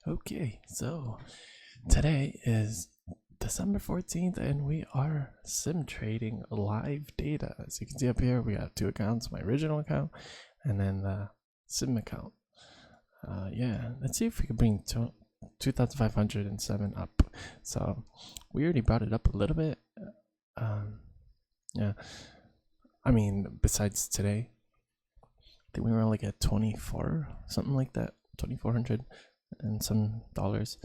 Okay, so today is December 14th and we are sim trading live data. As you can see up here, we have two accounts, my original account and then the sim account. Yeah, let's see if we can bring 2,507 up. So we already brought it up a little bit. Yeah, I mean, besides today, I think we were like at 24, something like that, 2,400 and some dollars.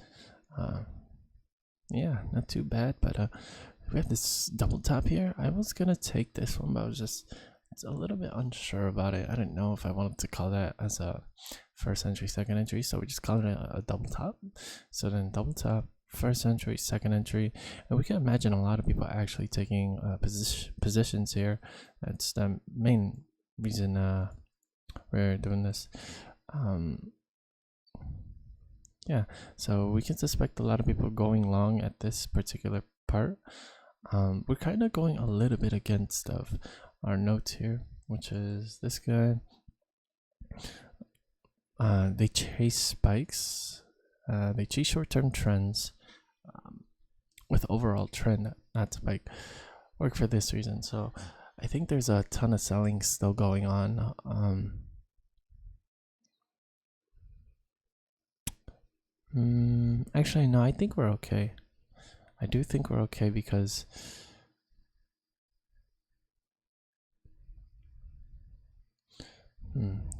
Yeah, not too bad, but we have this double tap here. I was gonna take this one, but I was just a little bit unsure about it. I didn't know if I wanted to call that as a first entry, second entry, so we just called it a double tap. So then double tap, first entry, second entry, and we can imagine a lot of people actually taking positions here. That's the main reason we're doing this. Yeah, so we can suspect a lot of people going long at this particular part. We're kind of going a little bit against of our notes here, which is this guy. They chase spikes. They chase short-term trends with overall trend, not spike. Work for this reason. So I think there's a ton of selling still going on. Actually, no, I think we're okay. I do think we're okay because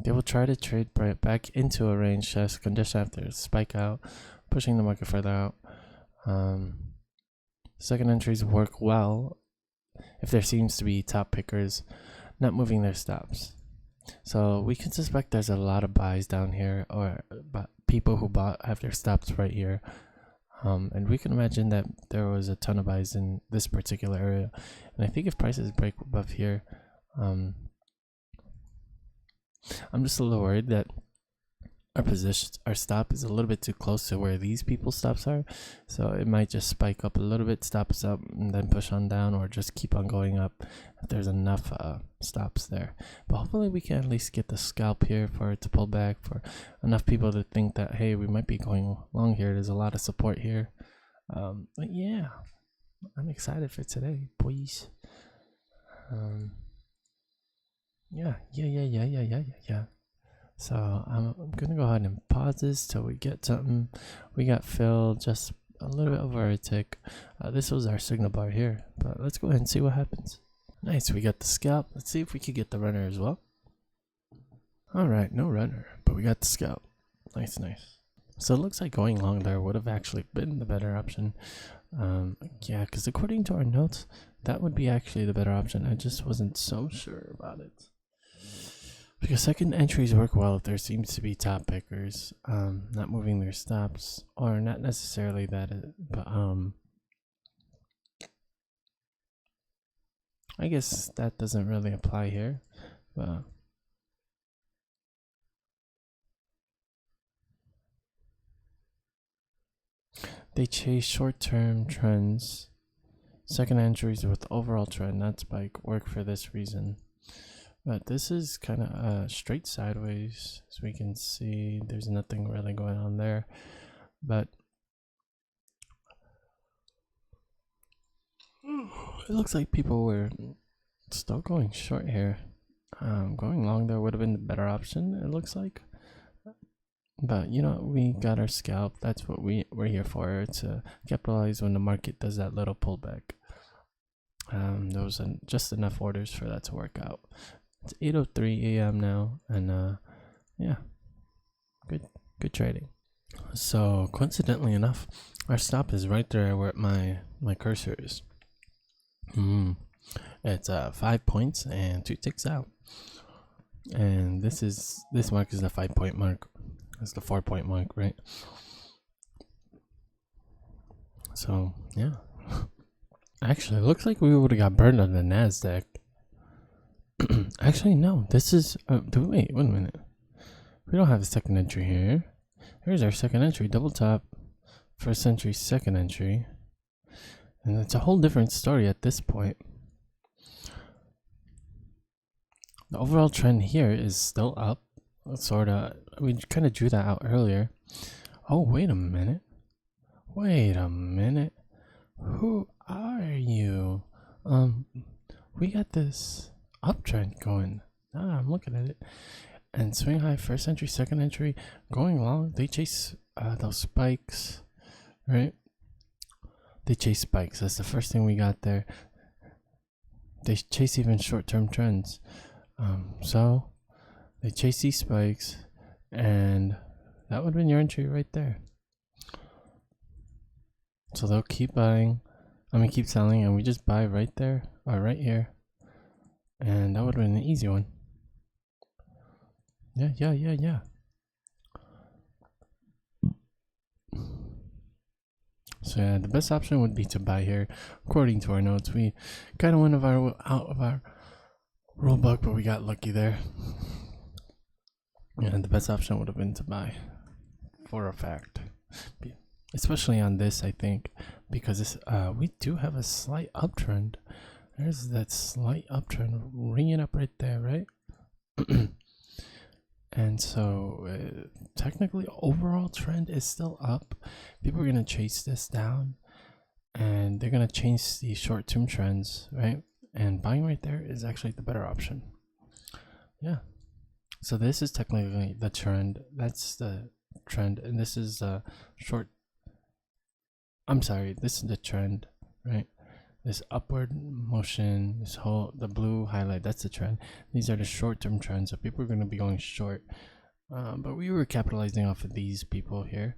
they will try to trade back into a range test condition after spike out, pushing the market further out. Second entries work well if there seems to be top pickers not moving their stops. So we can suspect there's a lot of buys down here, or people who have their stops right here. And we can imagine that there was a ton of buys in this particular area. And I think if prices break above here, I'm just a little worried that our stop is a little bit too close to where these people's stops are. So it might just spike up a little bit, stop us up, and then push on down, or just keep on going up if there's enough stops there. But hopefully we can at least get the scalp here for it to pull back, for enough people to think that, hey, we might be going long here. There's a lot of support here. But yeah, I'm excited for today, boys. Yeah. So I'm gonna go ahead and pause this till we get something. We got filled just a little bit over a tick. This was our signal bar here, but let's go ahead and see what happens. Nice, we got the scalp. Let's see if we could get the runner as well. All right, no runner, but we got the scalp. Nice. So it looks like going long there would have actually been the better option. Yeah, because according to our notes, that would be actually the better option. I just wasn't so sure about it. Because second entries work well if there seems to be top pickers not moving their stops, or not necessarily that, but I guess that doesn't really apply here. But they chase short-term trends. Second entries with overall trend, not spike, work for this reason. But this is kind of straight sideways, as we can see. There's nothing really going on there. But it looks like people were still going short here. Going long there would have been the better option, it looks like. But you know, we got our scalp. That's what we're here for, to capitalize when the market does that little pullback. There was just enough orders for that to work out. It's 8:03 a.m. now, and yeah, good trading. So coincidentally enough, our stop is right there where my cursor is. It's 5 points and 2 ticks out, and this mark is the 5-point mark. That's the 4-point mark, right? So yeah, actually, it looks like we would have got burned on the Nasdaq. Actually, no. This is. Wait a minute. We don't have a second entry here. Here's our second entry. Double tap. First entry, second entry. And it's a whole different story at this point. The overall trend here is still up. sort of. We kind of drew that out earlier. Oh, wait a minute. Wait a minute. Who are you? We got this uptrend going. Ah, I'm looking at it. And swing high, first entry, second entry, going long. They chase those spikes, right? They chase spikes. That's the first thing we got there. They chase even short-term trends. So they chase these spikes, and that would have been your entry right there. So they'll keep buying, keep selling, and we just buy right there, or right here. And that would have been an easy one. Yeah. So yeah, the best option would be to buy here. According to our notes, we kind of went out of our rule book, but we got lucky there. And the best option would have been to buy, for a fact. Especially on this, I think, because this we do have a slight uptrend. There's that slight uptrend ringing up right there, right? And so technically overall trend is still up. People are going to chase this down, and they're going to change the short-term trends, right? And buying right there is actually the better option. Yeah. So this is technically the trend. That's the trend, and this is this is the trend, right? This upward motion, the blue highlight, that's the trend. These are the short-term trends, so people are going to be going short. But we were capitalizing off of these people here.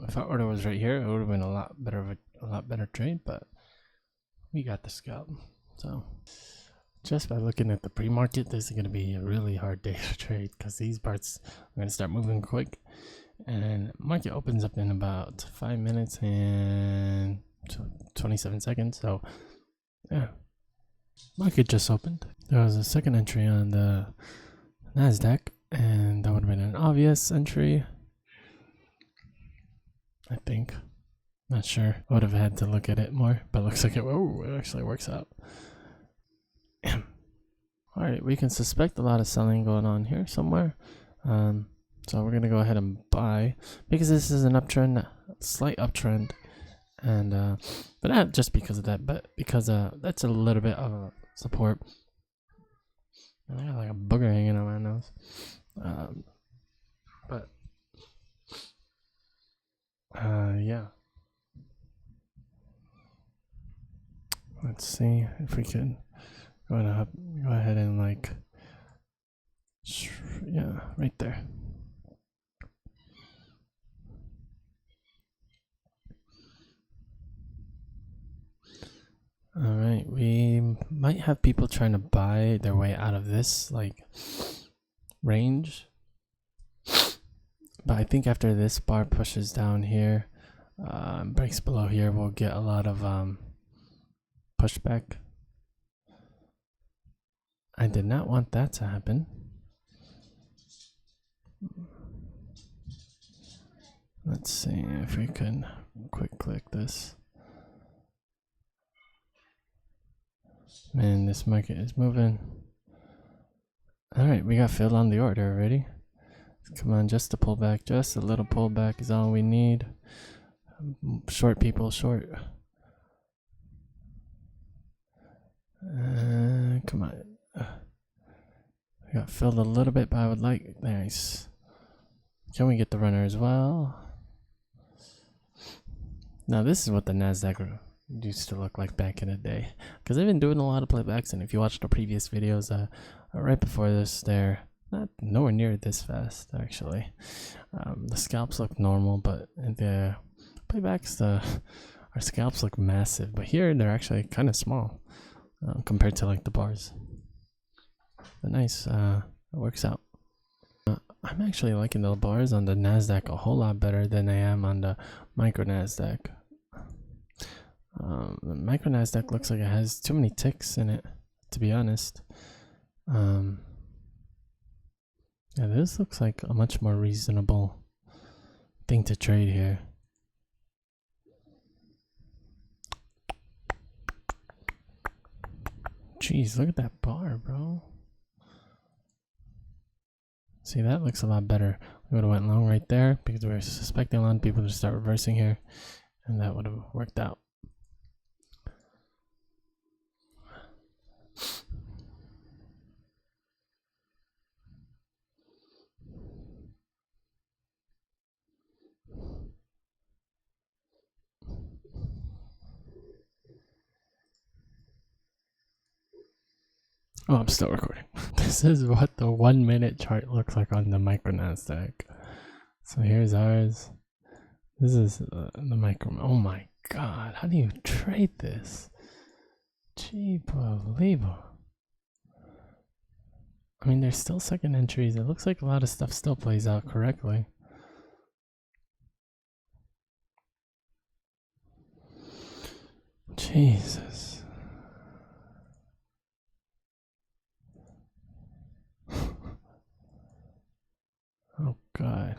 If our order was right here, it would have been a lot better trade, but we got the scalp. So just by looking at the pre-market, this is going to be a really hard day to trade, because these parts are going to start moving quick. And market opens up in about 5 minutes and 27 seconds. So yeah, market just opened. There was a second entry on the Nasdaq, and that would have been an obvious entry, I think. Not sure. I would have had to look at it more, but it looks like it actually works out. All right, we can suspect a lot of selling going on here somewhere. So we're gonna go ahead and buy, because this is an uptrend, slight uptrend, and but not just because of that, but because that's a little bit of a support. I got like a booger hanging on my nose, but yeah. Let's see if we can go ahead and like, yeah, right there. All right, we might have people trying to buy their way out of this like range, but I think after this bar pushes down here, breaks below here, we'll get a lot of pushback. I did not want that to happen. Let's see if we can quick click this. Man, this market is moving. Alright, we got filled on the order already. Come on, just a pullback. Just a little pullback is all we need. Short people, short. Come on. I got filled a little bit, but I would like... Nice. Can we get the runner as well? Now this is what the Nasdaq used to look like back in the day, because I've been doing a lot of playbacks, and if you watched the previous videos right before this, they're not nowhere near this fast actually. The scalps look normal, but in the playbacks our scalps look massive, but here they're actually kind of small compared to like the bars. But nice, it works out. I'm actually liking the bars on the Nasdaq a whole lot better than I am on the micro Nasdaq. The micro Nasdaq looks like it has too many ticks in it, to be honest. Yeah, this looks like a much more reasonable thing to trade here. Jeez, look at that bar, bro. See, that looks a lot better. We would have went long right there because we were suspecting a lot of people to start reversing here, and that would have worked out. Oh, I'm still recording. This is what the 1 minute chart looks like on the micro Nasdaq. So here's ours. This is the micro. Oh my god, how do you trade this? Unbelievable. I mean, there's still second entries. It looks like a lot of stuff still plays out correctly. Jesus. Oh god.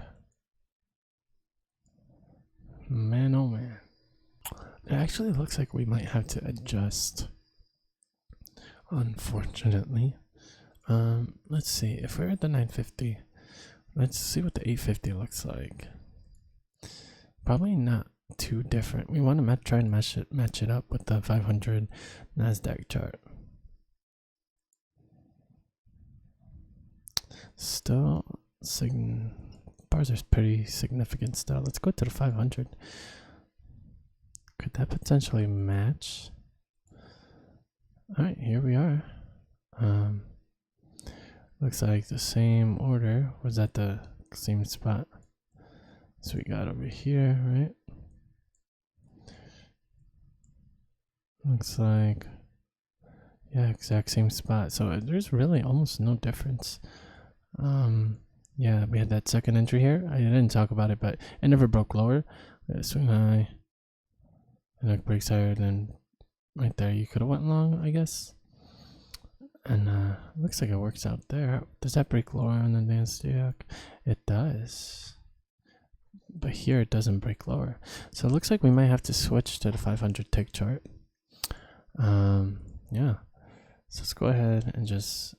Man, oh man. It actually looks like we might have to adjust. Unfortunately. Let's see. If we're at the 950, let's see what the 850 looks like. Probably not too different. We want to try and match it up with the 500 Nasdaq chart. Still, bars are pretty significant still. Let's go to the 500. Could that potentially match? All right, here we are. Looks like the same order was at the same spot. So we got over here, right? Looks like, yeah, exact same spot. So there's really almost no difference. Yeah, we had that second entry here. I didn't talk about it, but it never broke lower. Swing high, and it breaks higher. Then right there, you could have went long, I guess. And looks like it works out there. Does that break lower on the Nasdaq? It does. But here it doesn't break lower. So it looks like we might have to switch to the 500 tick chart. Yeah. So let's go ahead and just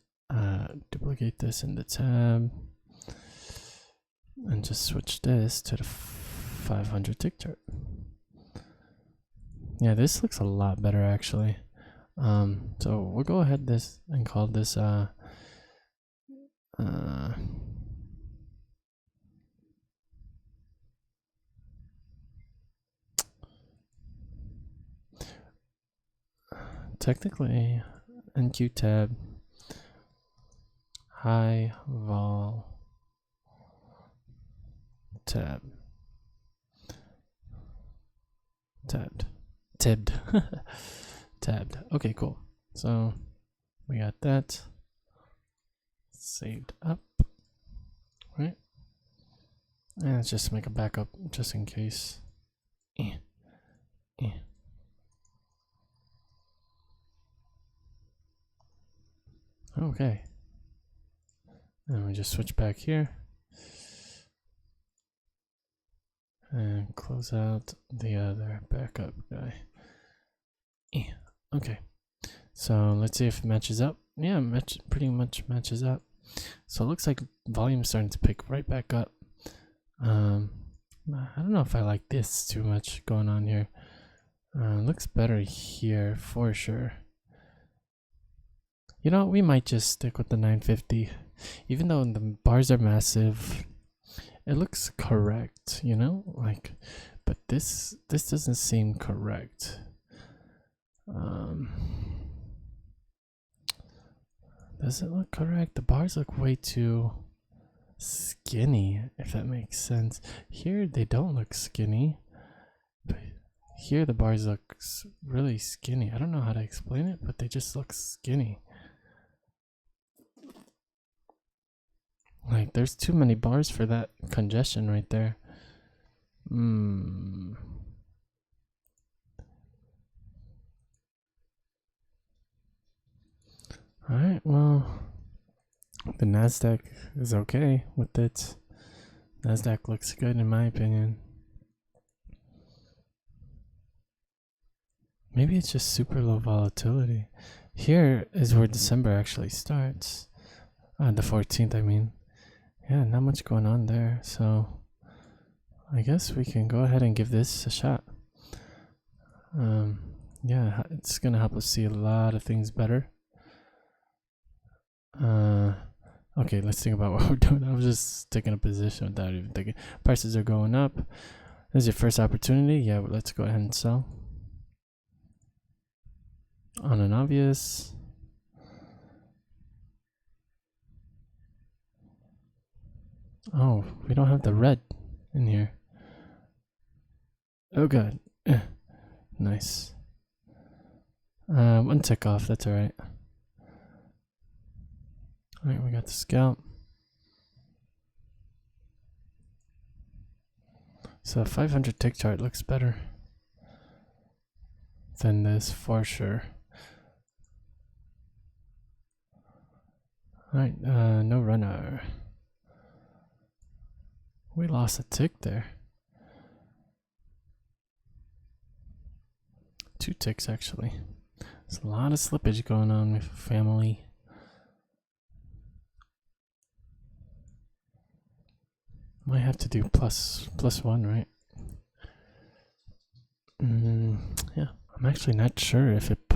duplicate this in the tab. And just switch this to the 500 tick chart. Yeah, this looks a lot better actually. So we'll go ahead and call this technically NQ tab high vol tab tabbed tabbed. Okay, cool. So we got that saved up, right? And let's just make a backup just in case. Okay. And we just switch back here and close out the other backup guy. Okay, so let's see if it matches up. Yeah, pretty much matches up. So it looks like volume's starting to pick right back up. I don't know if I like this too much going on here. Looks better here for sure. You know, we might just stick with the 950. Even though the bars are massive, it looks correct, you know? Like, but this doesn't seem correct. Does it look correct? The bars look way too skinny, if that makes sense. Here they don't look skinny, but here the bars look really skinny. I don't know how to explain it, but they just look skinny. Like, there's too many bars for that congestion right there. Alright, well, the Nasdaq is okay with it. Nasdaq looks good in my opinion. Maybe it's just super low volatility. Here is where December actually starts. The 14th, I mean. yeah, not much going on there. So I guess we can go ahead and give this a shot. Yeah, it's gonna help us see a lot of things better. Okay, let's think about what we're doing. I was just taking a position without even thinking. Prices are going up. This is your first opportunity. Yeah, but let's go ahead and sell. On an obvious. Oh, we don't have the red in here. Oh god. Nice. One tick off, that's alright. Alright, we got the scalp. So 500 tick chart looks better than this for sure. Alright, no runner. We lost a tick there. 2 ticks actually. There's a lot of slippage going on with family. Might have to do plus 1, right? Yeah, I'm actually not sure if it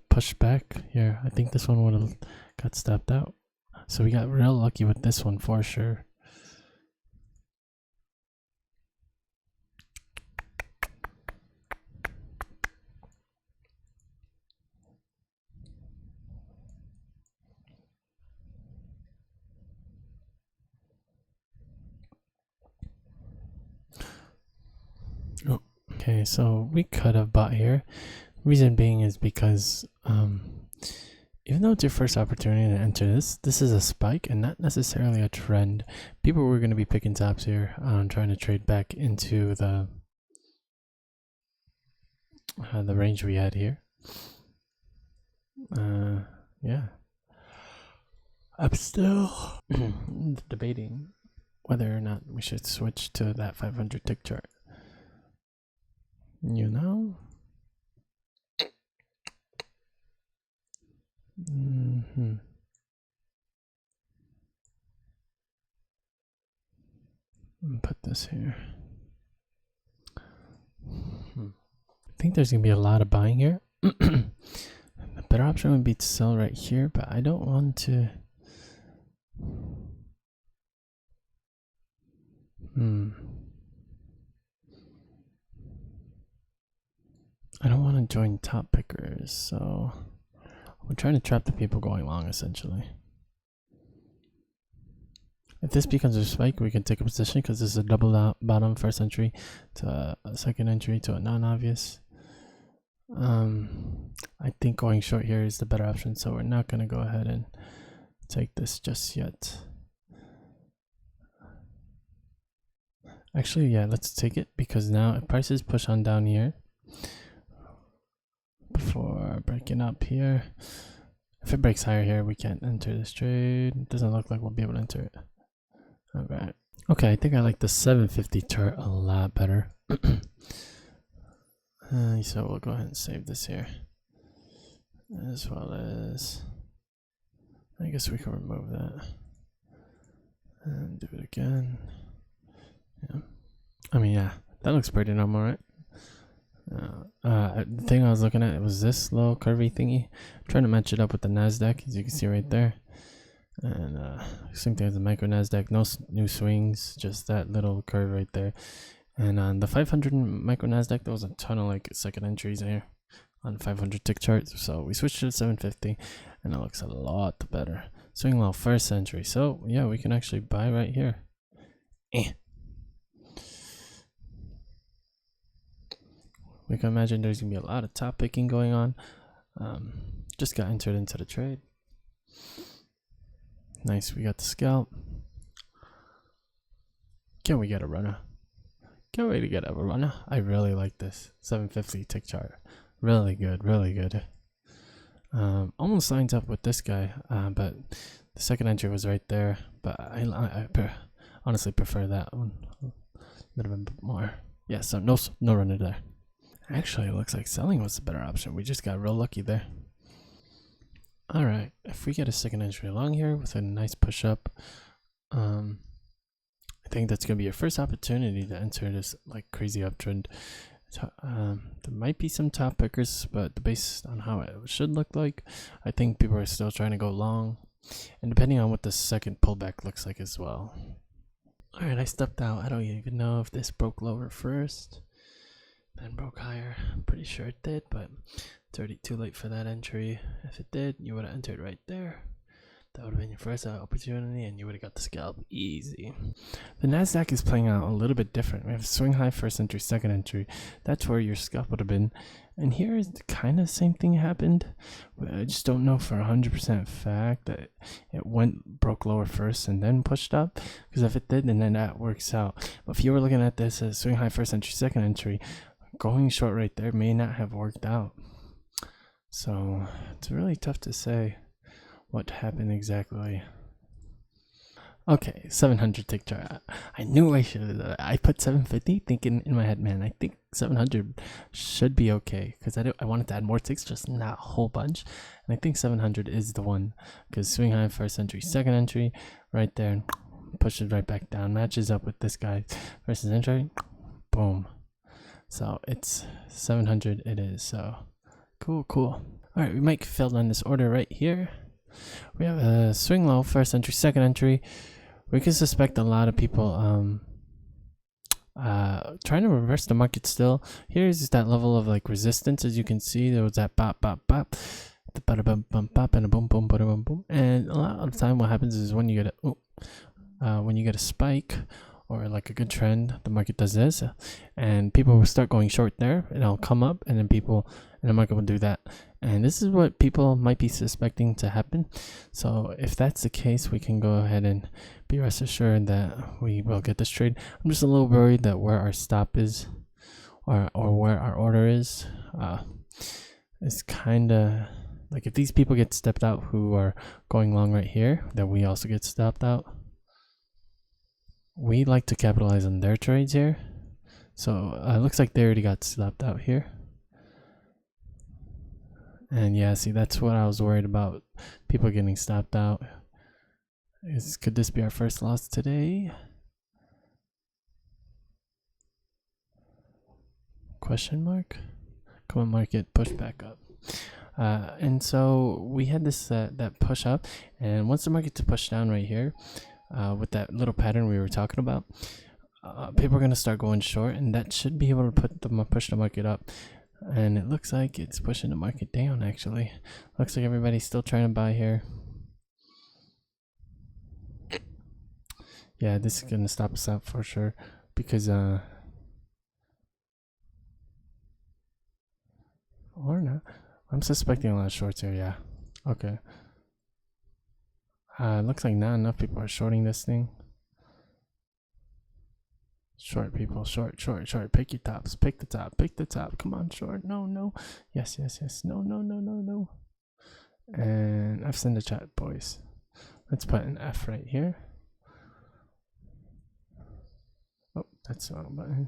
pushed back here. I think this one would have got stepped out. So we got real lucky with this one for sure. Okay, so we could have bought here. Reason being is because even though it's your first opportunity to enter this is a spike and not necessarily a trend. People were going to be picking tops here, trying to trade back into the range we had here. Yeah. I'm still debating whether or not we should switch to that 500 tick chart. You know? Put this here. I think there's gonna be a lot of buying here. The better option would be to sell right here, but I don't want to. I don't want to join top pickers, so we're trying to trap the people going long essentially. If this becomes a spike, we can take a position because this is a double bottom first entry to a second entry to a non-obvious. I think going short here is the better option, so we're not going to go ahead and take this just yet. Actually, yeah, let's take it because now if prices push on down here before breaking up here. If it breaks higher here, we can't enter this trade. It doesn't look like we'll be able to enter it. Alright. Okay, I think I like the 750 chart a lot better. So we'll go ahead and save this here. As well as, I guess we can remove that. And do it again. Yeah. I mean, yeah, that looks pretty normal, right? The thing I was looking at was this little curvy thingy. I'm trying to match it up with the NASDAQ, as you can see right there. And same thing as the micro NASDAQ, no new swings, just that little curve right there. And on the 500 micro NASDAQ, there was a ton of like second entries here on 500 tick charts. So we switched to the 750 and it looks a lot better. Swing low first entry. So yeah, we can actually buy right here. We can imagine there's gonna be a lot of top picking going on. Just got entered into the trade. Nice, we got the scalp. Can we get a runner? Can't wait to get a runner. I really like this 750 tick chart. Really good, really good. Almost lines up with this guy, but the second entry was right there. But I honestly prefer that one a little bit more. Yeah, so no runner there. Actually, it looks like selling was the better option. We just got real lucky there. Alright, if we get a second entry along here with a nice push up, think that's gonna be your first opportunity to enter this like crazy uptrend. There might be some top pickers, but based on how it should look like, I think people are still trying to go long, and depending on what the second pullback looks like as well. All right, I stepped out. I don't even know if this broke lower first, then broke higher. I'm pretty sure it did, but it's already too late for that entry. If it did, you would have entered right there. That would have been your first opportunity, and you would have got the scalp easy. The Nasdaq is playing out a little bit different. We have swing high, first entry, second entry. That's where your scalp would have been. And here is the kind of same thing happened. I just don't know for 100% fact that it broke lower first and then pushed up. Because if it did, then that works out. But if you were looking at this as swing high, first entry, second entry, going short right there may not have worked out. So it's really tough to say what happened exactly. Okay, 700 tick chart. I knew I should have. I put 750 thinking in my head, man, I think 700 should be okay, because I wanted to add more ticks, just not a whole bunch. And I think 700 is the one, because swing high, first entry, second entry, right there, pushes right back down, matches up with this guy versus entry, boom. So it's 700 it is. So cool. All right, we might fill in this order right here. We have a swing low, first entry, second entry. We can suspect a lot of people trying to reverse the market still. Here's that level of like resistance. As you can see, there was that bop, the bada bum bum bop, and a boom boom bada boom boom. And a lot of the time what happens is when you get a spike or like a good trend, the market does this, and people will start going short there, and it'll come up, and then the market will do that. And this is what people might be suspecting to happen. So if that's the case, we can go ahead and be rest assured that we will get this trade. I'm just a little worried that where our stop is, or where our order is kind of like, if these people get stepped out who are going long right here, then we also get stopped out. We like to capitalize on their trades here. So it looks like they already got stopped out here. And yeah, see, that's what I was worried about, people getting stopped out. Could this be our first loss today? Question mark? Come on, market, push back up. And so we had this that push up, and once the market's pushed down right here, with that little pattern we were talking about, people are going to start going short, and that should be able to push the market up. And it looks like it's pushing the market down, actually. Looks like everybody's still trying to buy here. Yeah, this is going to stop us out for sure, because or not. I'm suspecting a lot of shorts here, yeah. Okay. Looks like not enough people are shorting this thing. Short people, short. Pick your tops. Pick the top. Come on, short. No. Yes. No. And F's in the chat, boys. Let's put an F right here. Oh, that's the wrong button.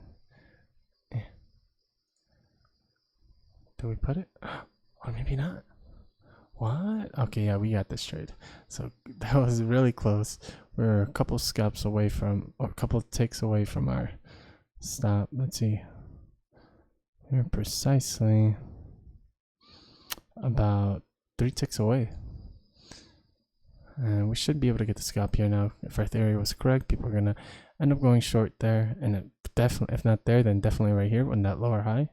Do we put it? Or maybe not. What? Okay, yeah, we got this trade. So that was really close. We're a couple scalps away from, or a couple ticks away from our stop. Let's see. We're precisely about 3 ticks away. And we should be able to get the scalp here now. If our theory was correct, people are going to end up going short there. And it definitely, if not there, then definitely right here on that lower high.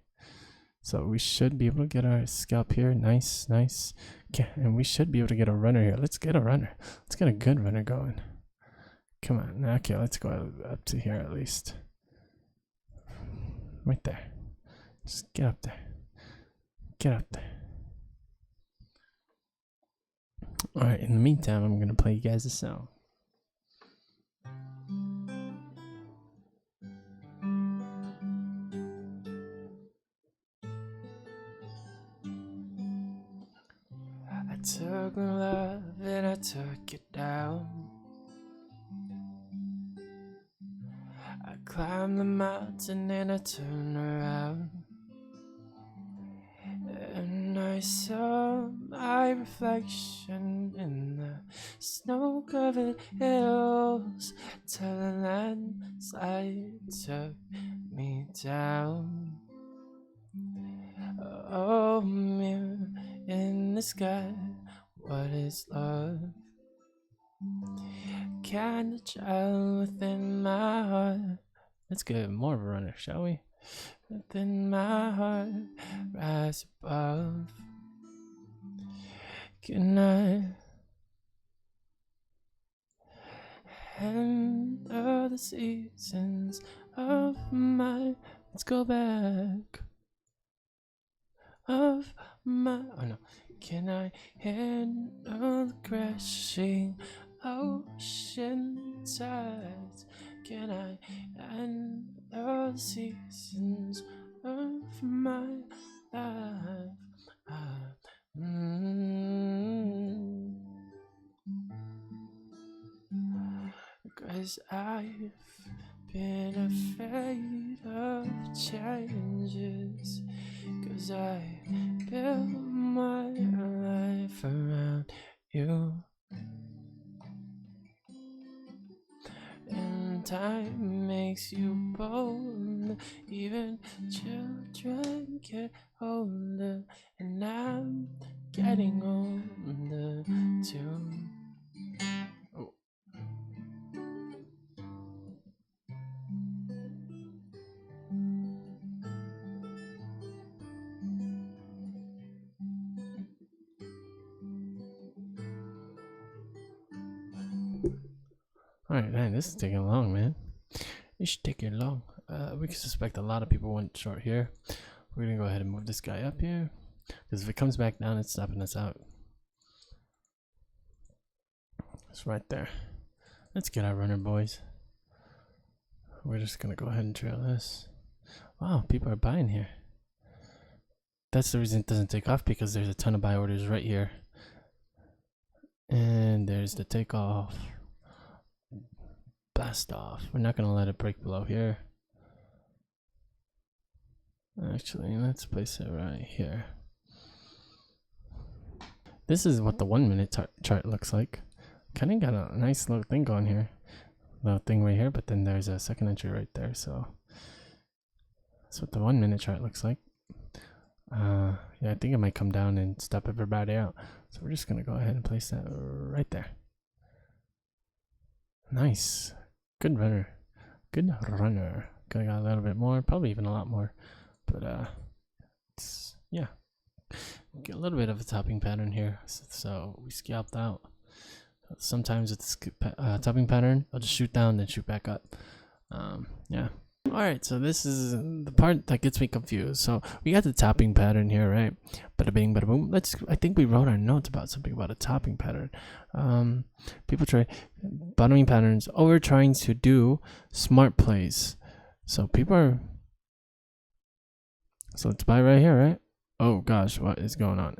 So we should be able to get our scalp here. Nice. Okay, and we should be able to get a runner here. Let's get a runner. Let's get a good runner going. Come on. Okay, let's go up to here at least. Right there. Just get up there. Alright, in the meantime, I'm going to play you guys a song. I took my love and I took it down. I climbed the mountain and I turned around, and I saw my reflection in the snow-covered hills, telling land light took me down. Oh, mirror in the sky, what is love? Kind of child within my heart. Let's get more of a runner, shall we? Within my heart, rise above. Can I handle the seasons of my? Let's go back. Of my, oh no. Can I handle the crashing ocean tides? Can I handle the seasons of my life? Cause I've been afraid of changes, cause I built my life around you. And time makes you bold, even children get older, and I'm getting older too. Oh. Alright, man, this is taking long, man. It's taking long. We can suspect a lot of people went short here. We're gonna go ahead and move this guy up here, because if it comes back down, it's stopping us out. It's right there. Let's get our runner, boys. We're just gonna go ahead and trail this. Wow, people are buying here. That's the reason it doesn't take off, because there's a ton of buy orders right here. And there's the takeoff. Blast off. We're not gonna let it break below here. Actually, let's place it right here. This is what the 1 minute chart looks like. Kind of got a nice little thing going here. Little thing right here, but then there's a second entry right there. So that's what the 1 minute chart looks like. Yeah, I think it might come down and stop everybody out. So we're just gonna go ahead and place that right there. Nice. Good runner. Good runner. Could have got a little bit more, probably even a lot more. But it's, yeah. Get a little bit of a topping pattern here. So we scalped out. Sometimes it's topping pattern, I'll just shoot down then shoot back up. Yeah. Alright, so this is the part that gets me confused. So we got the topping pattern here, right? Bada bing, bada boom. I think we wrote our notes about something about a topping pattern. People try bottoming patterns. Oh, we're trying to do smart plays. So people are. So let's buy right here, right? Oh gosh, what is going on?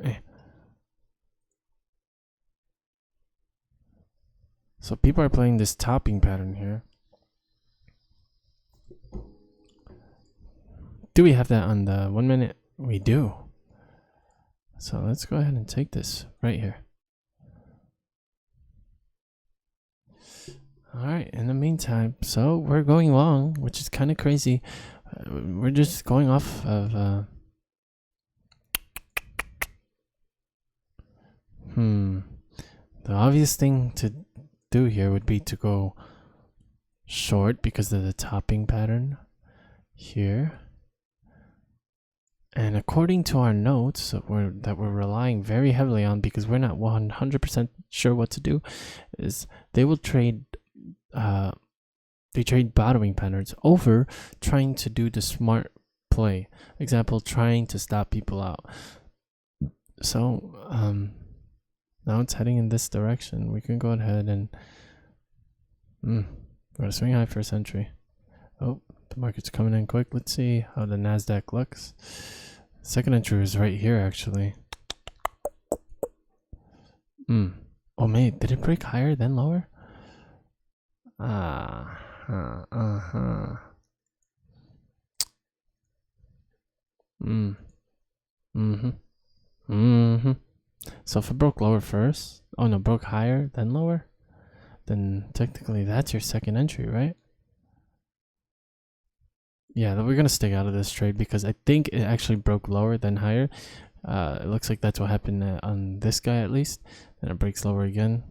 So people are playing this topping pattern here. Do we have that on the 1 minute? We do. So let's go ahead and take this right here. Alright, in the meantime, so we're going long, which is kind of crazy. We're just going off of the obvious thing to do here would be to go short because of the topping pattern here. And according to our notes that we're relying very heavily on, because we're not 100% sure what to do, is they will trade bottoming patterns over trying to do the smart play. Example, trying to stop people out. So now it's heading in this direction. We can go ahead and we're gonna swing high for a century. Oh, the market's coming in quick. Let's see how the NASDAQ looks. Second entry is right here, actually. Oh, mate, did it break higher then lower? So if it broke lower first, oh no, broke higher then lower, then technically that's your second entry, right? Yeah, we're gonna stick out of this trade because I think it actually broke lower than higher. It looks like that's what happened on this guy at least. Then it breaks lower again.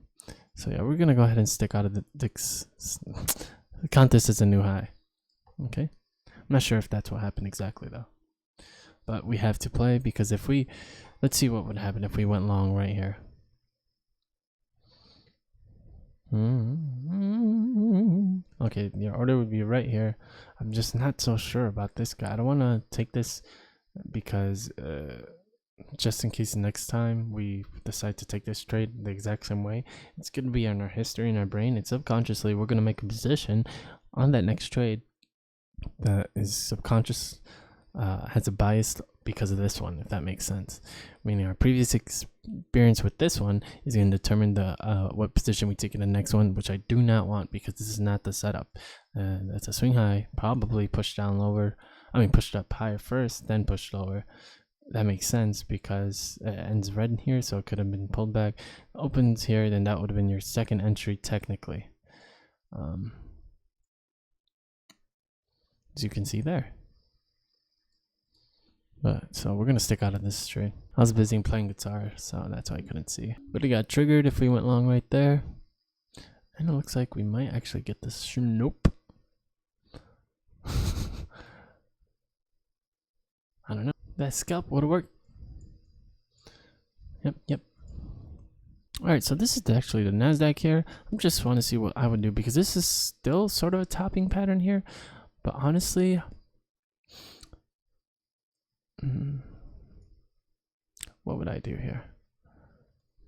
So yeah, we're gonna go ahead and stick out of the contest is a new high. Okay, I'm not sure if that's what happened exactly though, but we have to play because if we, let's see what would happen if we went long right here. Okay, your order would be right here. I'm just not so sure about this guy. I don't want to take this because just in case next time we decide to take this trade the exact same way, it's going to be in our history, in our brain, and subconsciously we're going to make a position on that next trade that is subconscious, has a bias because of this one, if that makes sense. Meaning our previous experience with this one is going to determine the what position we take in the next one, which I do not want because this is not the setup. That's a swing high, probably pushed down lower. I mean, pushed up higher first, then pushed lower. That makes sense because it ends red in here, so it could have been pulled back. Opens here, then that would have been your second entry technically. As you can see there. But so we're gonna stick out of this trade. I was busy playing guitar, so that's why I couldn't see. But it got triggered if we went long right there. And it looks like we might actually get this. Nope. I don't know. That scalp would have worked. Yep. Alright, so this is actually the NASDAQ here. I just want to see what I would do because this is still sort of a topping pattern here. But honestly, what would I do here?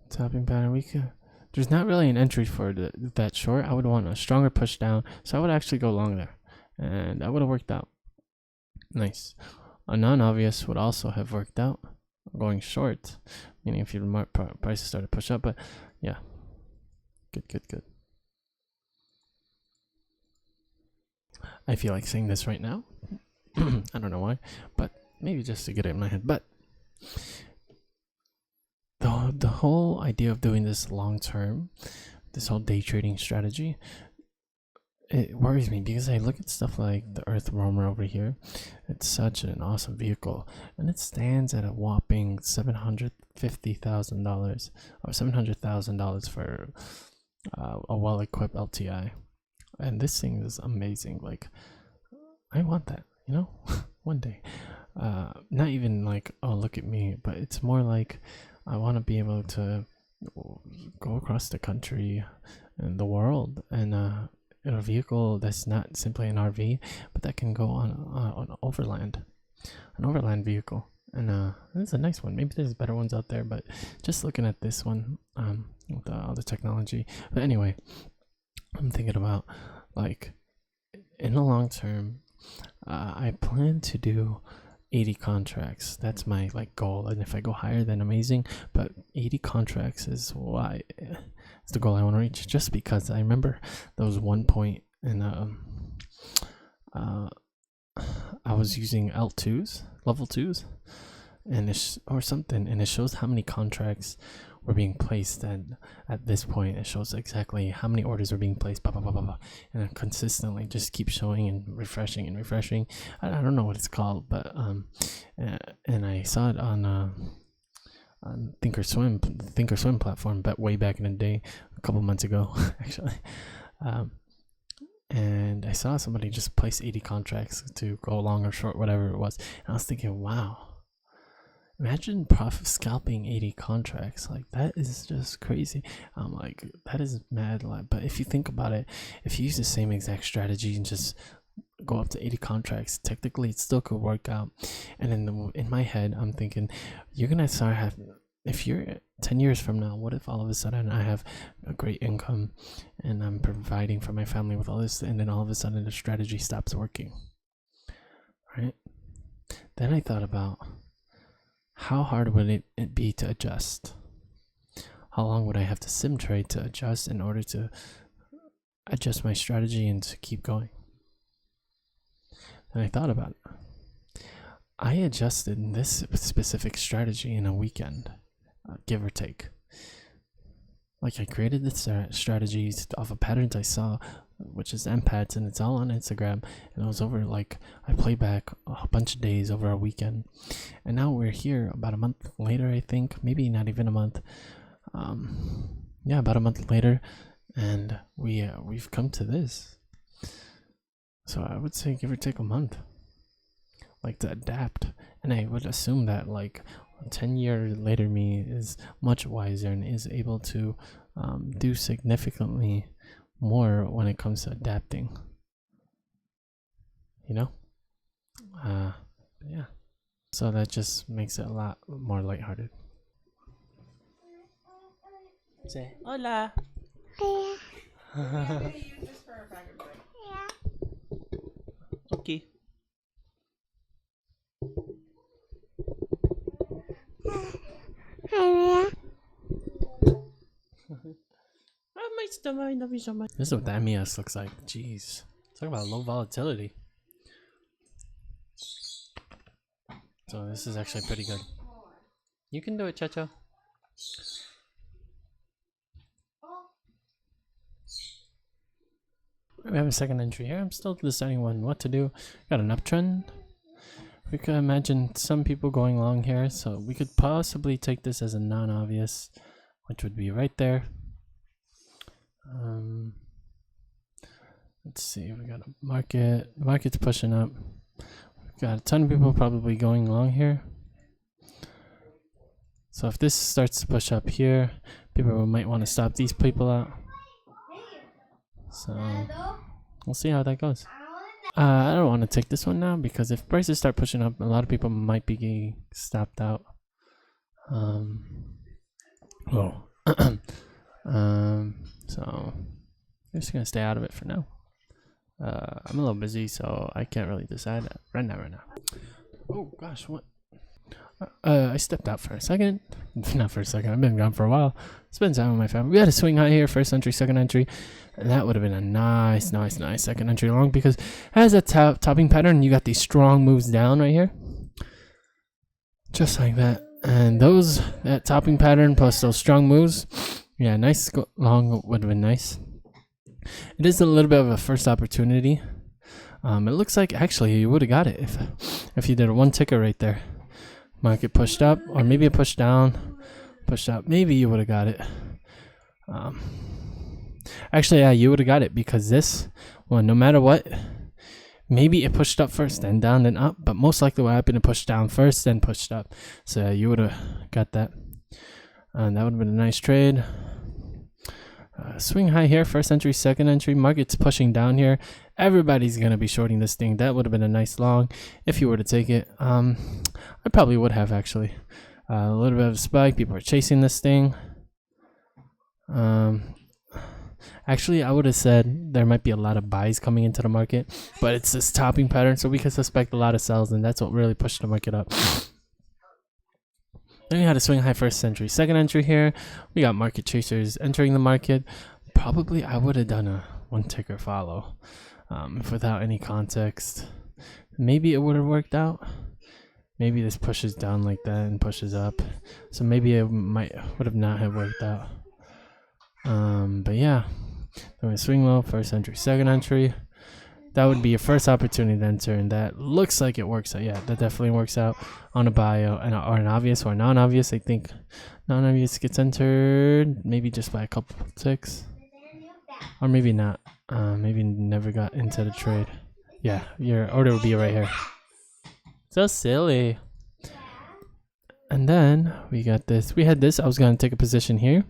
Topping pattern, we could. There's not really an entry for that short. I would want a stronger push down, so I would actually go long there, and that would have worked out. Nice. A non-obvious would also have worked out. Going short, meaning if your prices start to push up, but yeah, good. I feel like saying this right now. I don't know why, but maybe just to get it in my head. But the whole idea of doing this long term, this whole day trading strategy, it worries me because I look at stuff like the Earth Roamer over here. It's such an awesome vehicle, and it stands at a whopping $750,000 or $700,000 for a well-equipped LTI. And this thing is amazing. Like, I want that, you know, one day. Not even like, oh, look at me, but it's more like I want to be able to go across the country and the world and in a vehicle that's not simply an RV, but that can go on overland, an overland vehicle. And it's a nice one. Maybe there's better ones out there, but just looking at this one, with all the technology. But anyway, I'm thinking about, like, in the long term, I plan to do 80 contracts. That's my like goal, and if I go higher, then amazing. But 80 contracts is why it's the goal I want to reach. Just because I remember there was one point in I was using L2s, level 2s, and or something, and it shows how many contracts were being placed, and at this point it shows exactly how many orders were being placed, blah, blah, blah, blah, blah. And it consistently just keeps showing and refreshing. I don't know what it's called, but and I saw it on Thinkorswim platform, but way back in the day, a couple months ago actually. And I saw somebody just place 80 contracts to go long or short, whatever it was, and I was thinking, wow, imagine profit scalping 80 contracts. Like, that is just crazy. I'm like, that is mad. But if you think about it, if you use the same exact strategy and just go up to 80 contracts, technically it still could work out. And in my head, I'm thinking, you're gonna start having, if you're 10 years from now, what if all of a sudden I have a great income and I'm providing for my family with all this, and then all of a sudden the strategy stops working, right? Then I thought about, how hard would it be to adjust? How long would I have to sim trade to adjust in order to adjust my strategy and to keep going? And I thought about it. I adjusted this specific strategy in a weekend, give or take. Like, I created this strategy off of patterns I saw which is MPATs, and it's all on Instagram. And it was over like I played back a bunch of days over a weekend, and now we're here about a month later. I think maybe not even a month. Yeah, about a month later, and we've come to this. So I would say give or take a month, like to adapt. And I would assume that like 10 years later me is much wiser and is able to do significantly more when it comes to adapting, you know. Yeah, so that just makes it a lot more lighthearted. Say hola. Okay. This is what the MES looks like. Jeez. Talk about low volatility. So this is actually pretty good. You can do it, Chacho. We have a second entry here. I'm still deciding on what to do. Got an uptrend. We could imagine some people going long here, so we could possibly take this as a non-obvious, which would be right there. Let's see, we got a market. The market's pushing up. We've got a ton of people probably going long here. So if this starts to push up here, people might want to stop these people out. So we'll see how that goes. I don't want to take this one now because if prices start pushing up, a lot of people might be getting stopped out. So I'm just gonna stay out of it for now. I'm a little busy, so I can't really decide that right now. Oh gosh, what? I stepped out for a second. Not for a second. I've been gone for a while. Spend time with my family. We had a swing high here, first entry, second entry. And that would have been a nice second entry long because as a topping pattern, you got these strong moves down right here. Just like that. And that topping pattern plus those strong moves, yeah, nice long would have been nice. It is a little bit of a first opportunity. It looks like actually you would have got it if you did a one ticker right there. Market pushed up, or maybe it pushed down, pushed up. Maybe you would have got it. Actually, yeah, you would have got it because this one, no matter what, maybe it pushed up first, then down, then up. But most likely what happened, it pushed down first, then pushed up. So you would have got that. And that would have been a nice trade. Swing high here, first entry, second entry. Market's pushing down here. Everybody's going to be shorting this thing. That would have been a nice long if you were to take it. I probably would have, actually. A little bit of a spike. People are chasing this thing. Actually, I would have said there might be a lot of buys coming into the market, but it's this topping pattern, so we can suspect a lot of sells, and that's what really pushed the market up. Then we had a swing high first entry, second entry here. We got market chasers entering the market. Probably I would have done a one ticker follow without any context. Maybe it would have worked out. Maybe this pushes down like that and pushes up. So maybe it would have not have worked out. But yeah, then we swing low, first entry, second entry. That would be your first opportunity to enter, and that looks like it works out. Yeah, that definitely works out on a buy or an obvious or non-obvious. I think non-obvious gets entered maybe just by a couple ticks, or maybe not. Maybe never got into the trade. Yeah, your order would be right here. So silly. And then we got this. We had this. I was gonna take a position here.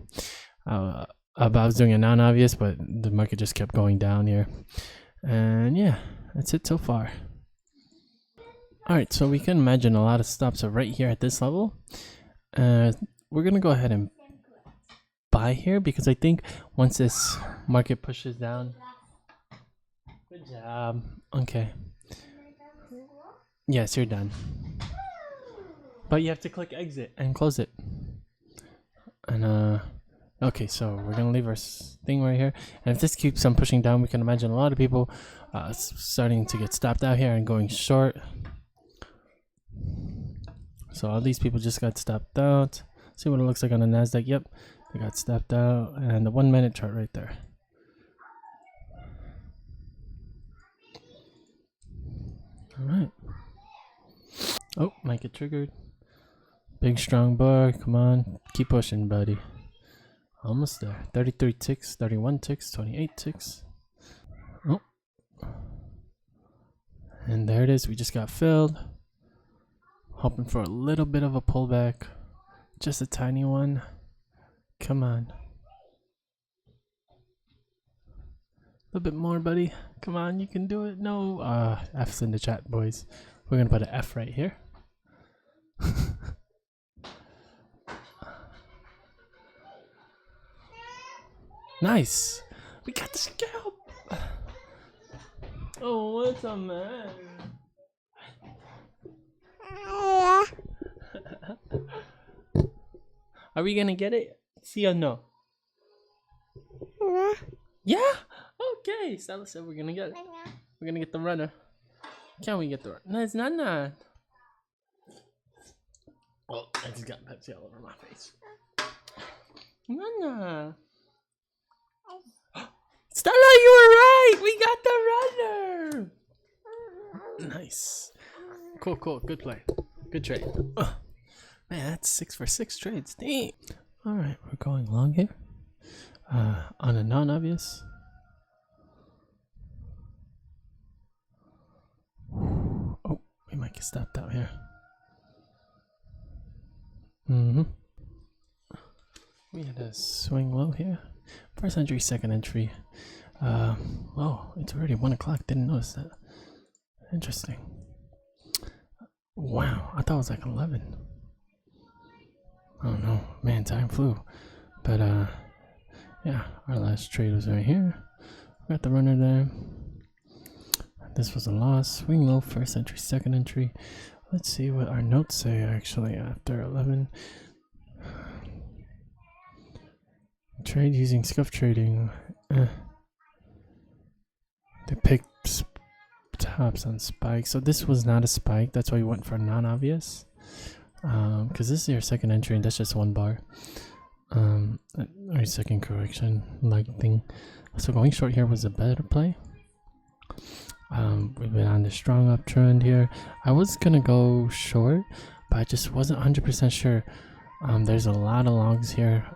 I was doing a non-obvious, but the market just kept going down here. And yeah, that's it so far. Alright, so we can imagine a lot of stops are right here at this level. We're going to go ahead and buy here because I think once this market pushes down... Good job. Okay. Yes, you're done. But you have to click exit and close it. And okay, so we're gonna leave our thing right here, and if this keeps on pushing down, we can imagine a lot of people starting to get stopped out here and going short. So all these people just got stopped out. See what it looks like on the Nasdaq. Yep, they got stopped out, and the 1 minute chart right there. Oh, might get triggered. Big strong bar. Come on. Keep pushing, buddy. Almost there. 33 ticks, 31 ticks, 28 ticks. Oh. And there it is. We just got filled. Hoping for a little bit of a pullback. Just a tiny one. Come on. A little bit more, buddy. Come on, you can do it. No. F's in the chat, boys. We're going to put an F right here. Nice. We got the scalp. Oh, what's a man? Are we gonna get it? See or no? Yeah? Okay. Stella said we're gonna get it. We're gonna get the runner. Can we get the runner? No, it's not. Oh, I just got Pepsi all over my face. Nana. Stella, you were right! We got the runner! Nice. Cool. Good play. Good trade. Man, that's 6 for 6 trades. Dang. Alright, we're going long here. On a non-obvious. Oh, we might get stopped out here. We had a swing low here. First entry, second entry. Oh, it's already 1 o'clock. Didn't notice that. Interesting. Wow, I thought it was like 11. I don't know. Man, time flew. But, yeah, our last trade was right here. We got the runner there. This was a loss. Swing low, first entry, second entry. Let's see what our notes say actually after 11. Trade using scuff trading. They picked tops on spike. So this was not a spike. That's why we went for non-obvious. Because this is your second entry and that's just 1 bar. Our second correction, like thing. So going short here was a better play. We've been on the strong uptrend here. I was gonna go short, but I just wasn't 100% sure. There's a lot of longs here.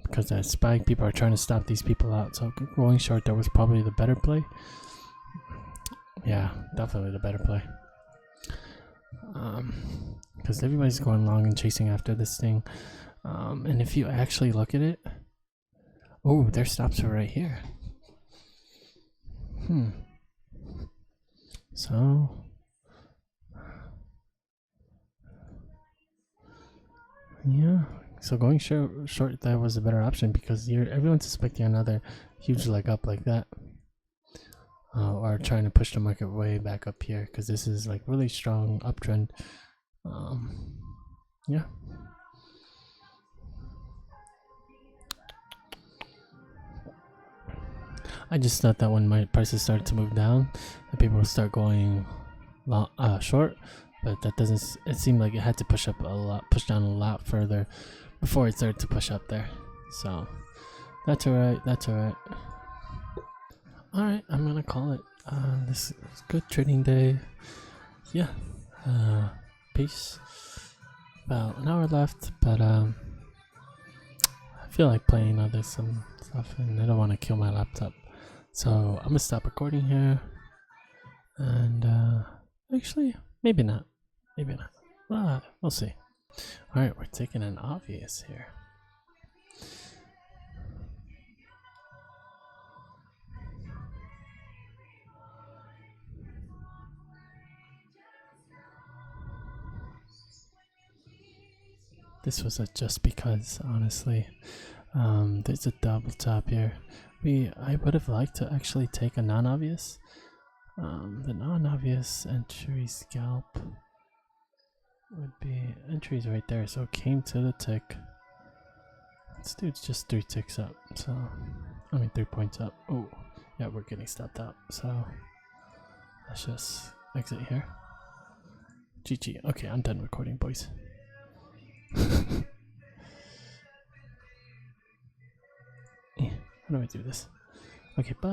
Because that spike, people are trying to stop these people out. So going short there was probably the better play. Yeah, definitely the better play. Because everybody's going long and chasing after this thing. And if you actually look at it, oh, their stops are right here. So yeah, so going short there was a better option because everyone's expecting another huge leg up like that, or trying to push the market way back up here because this is like really strong uptrend. Yeah. I just thought that when my prices started to move down, that people will start going short, but that doesn't. It seemed like it had to push down a lot further before it started to push up there. So that's alright. Alright, I'm gonna call it. This is good trading day. Yeah. Peace. About an hour left, but I feel like playing some stuff, and I don't want to kill my laptop. So I'm gonna stop recording here, and actually, maybe not. We'll see. All right, we're taking an obvious here. This was a just because, honestly. There's a double top here. I would have liked to actually take a non-obvious. The non-obvious entry scalp would be entries right there. So it came to the tick. This dude's just 3 ticks up. So, 3 points up. Oh, yeah, we're getting stopped out. So let's just exit here. GG. Okay, I'm done recording, boys. How do I do this? Okay, bye.